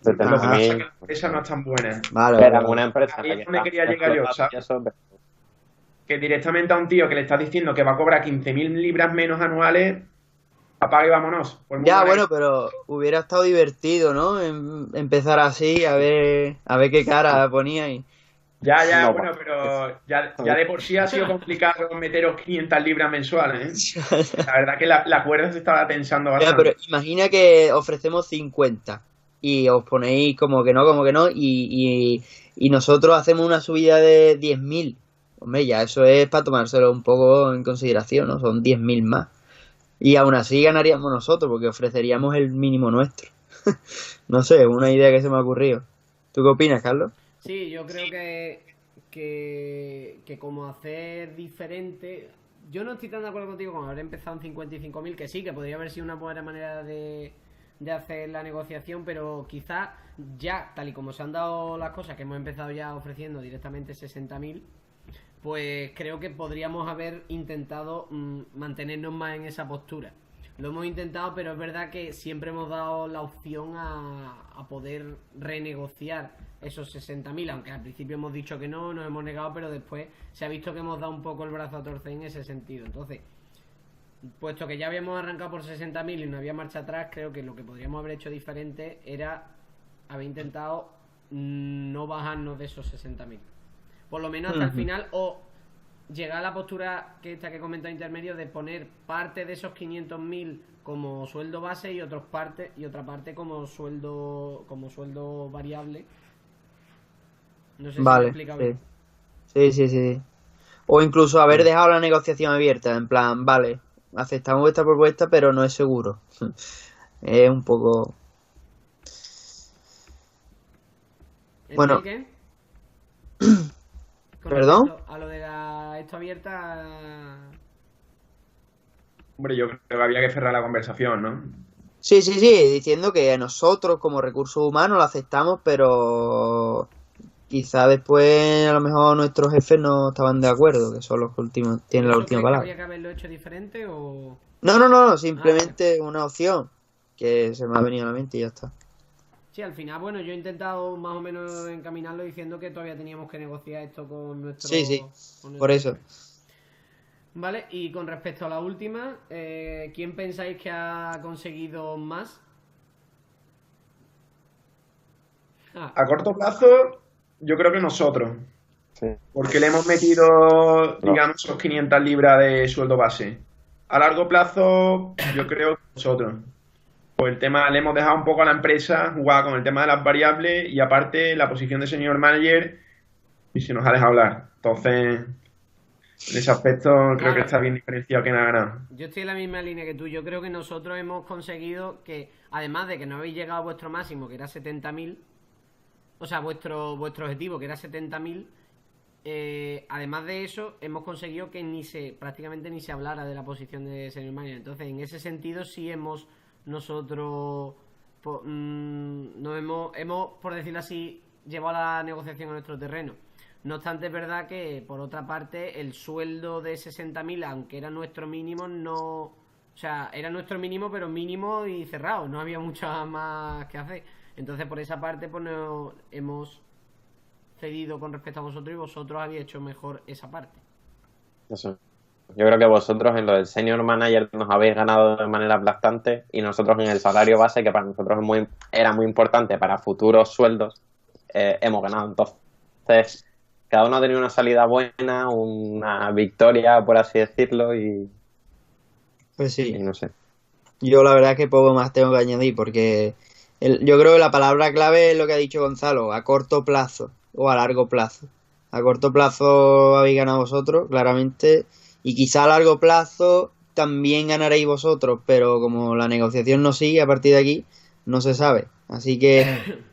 Lo que pasa es que la empresa no es tan buena. Vale, Era una empresa ahí es que donde quería llegar yo, ¿sabes? eso, Que directamente a un tío que le está diciendo que va a cobrar 15.000 libras menos anuales, apague y vámonos. Ya, bueno, pero hubiera estado divertido, ¿no? Empezar así, a ver qué cara ponía y... Ya, No, bueno, pero ya de por sí ha sido complicado meteros 500 libras mensuales, ¿eh? La verdad que la cuerda se estaba tensando Ya, bastante. pero imagina que ofrecemos 50 y os ponéis como que no, y nosotros hacemos una subida de 10.000. Hombre, ya eso es para tomárselo un poco en consideración, ¿no? Son 10.000 más. Y aún así ganaríamos nosotros porque ofreceríamos el mínimo nuestro. No sé, una idea que se me ha ocurrido. ¿Tú qué opinas, Carlos? Sí, yo creo que como hacer diferente... Yo no estoy tan de acuerdo contigo con haber empezado en 55.000, que sí, que podría haber sido una buena manera de hacer la negociación, pero quizás ya, tal y como se han dado las cosas, que hemos empezado ya ofreciendo directamente 60.000, pues creo que podríamos haber intentado mantenernos más en esa postura. Lo hemos intentado, pero es verdad que siempre hemos dado la opción a poder renegociar esos 60.000, aunque al principio hemos dicho que no, nos hemos negado, pero después se ha visto que hemos dado un poco el brazo a torcer en ese sentido. Entonces, puesto que ya habíamos arrancado por 60.000 y no había marcha atrás, creo que lo que podríamos haber hecho diferente era haber intentado no bajarnos de esos 60.000. Por lo menos hasta el final, o llegar a la postura que comenta intermedio de poner parte de esos 500.000 como sueldo base y otra parte como sueldo variable. No sé si me he explicado bien. Sí. O incluso haber dejado la negociación abierta, en plan, vale, aceptamos esta propuesta, pero no es seguro. Es un poco... Bueno... ¿Qué? ¿Perdón? A lo de esto abierta... Hombre, yo creo que había que cerrar la conversación, ¿no? Sí, diciendo que nosotros como recursos humanos lo aceptamos, pero quizá después a lo mejor nuestros jefes no estaban de acuerdo, que son los que tienen la última palabra. ¿Habría que haberlo hecho diferente o...? No, simplemente una opción que se me ha venido a la mente y ya está. Sí, al final, bueno, yo he intentado más o menos encaminarlo diciendo que todavía teníamos que negociar esto con nuestro... Sí, con por eso. Vale, y con respecto a la última, ¿quién pensáis que ha conseguido más? A corto plazo, yo creo que nosotros, Sí. porque le hemos metido, digamos, esos 500 libras de sueldo base. A largo plazo, yo creo que nosotros. Pues el tema, le hemos dejado un poco a la empresa jugar con el tema de las variables y aparte la posición de senior manager y se nos ha dejado hablar. Entonces, en ese aspecto creo que Claro. está bien diferenciado quién ha ganado. Yo estoy en la misma línea que tú. Yo creo que nosotros hemos conseguido que, además de que no habéis llegado a vuestro máximo, que era 70.000, o sea, vuestro objetivo, que era 70.000, además de eso, hemos conseguido que prácticamente ni se hablara de la posición de senior manager. Entonces, en ese sentido, sí nosotros, nos hemos, por decirlo así, llevado la negociación a nuestro terreno. No obstante, es verdad que, por otra parte, el sueldo de 60.000, aunque era nuestro mínimo, no. O sea, era nuestro mínimo, pero mínimo y cerrado. No había mucho más que hacer. Entonces, por esa parte, pues nos hemos cedido con respecto a vosotros y vosotros habéis hecho mejor esa parte. Eso. Yo creo que vosotros en lo del senior manager nos habéis ganado de manera aplastante y nosotros en el salario base, que para nosotros era muy importante para futuros sueldos, hemos ganado. Entonces, cada uno ha tenido una salida buena, una victoria, por así decirlo, Pues y sí, no sé. yo la verdad es que poco más tengo que añadir porque yo creo que la palabra clave es lo que ha dicho Gonzalo, a corto plazo o a largo plazo. A corto plazo habéis ganado vosotros, claramente, y quizá a largo plazo también ganaréis vosotros, pero como la negociación no sigue a partir de aquí, no se sabe. Así que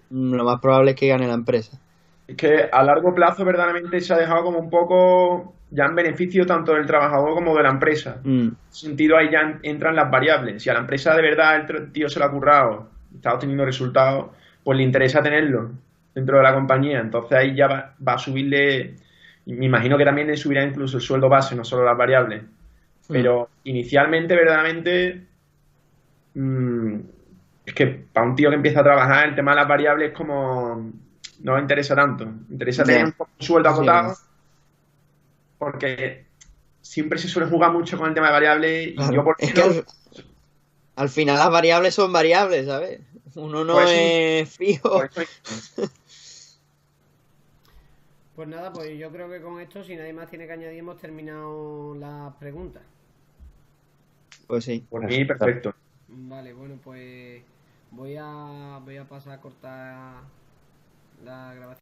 lo más probable es que gane la empresa. Es que a largo plazo verdaderamente se ha dejado como un poco ya en beneficio tanto del trabajador como de la empresa. Mm, En ese sentido ahí ya entran las variables. Si a la empresa de verdad el tío se lo ha currado, está obteniendo resultados, pues le interesa tenerlo dentro de la compañía. Entonces ahí ya va a subirle, y me imagino que también le subirá incluso el sueldo base, no solo las variables. mm. Pero inicialmente, verdaderamente, mm, es que para un tío que empieza a trabajar, el tema de las variables es como no le interesa tanto. Le interesa tener Ya, un poco de sueldo eso sí es verdad. acotado, porque siempre se suele jugar mucho con el tema de variables y yo Claro. por Es que ejemplo, al final las variables son variables, ¿sabes? Uno por no eso, es por fijo. eso Pues nada, pues yo creo que con esto, si nadie más tiene que añadir, hemos terminado las preguntas. Pues sí. por mí perfecto. Vale, bueno, pues voy a pasar a cortar la grabación.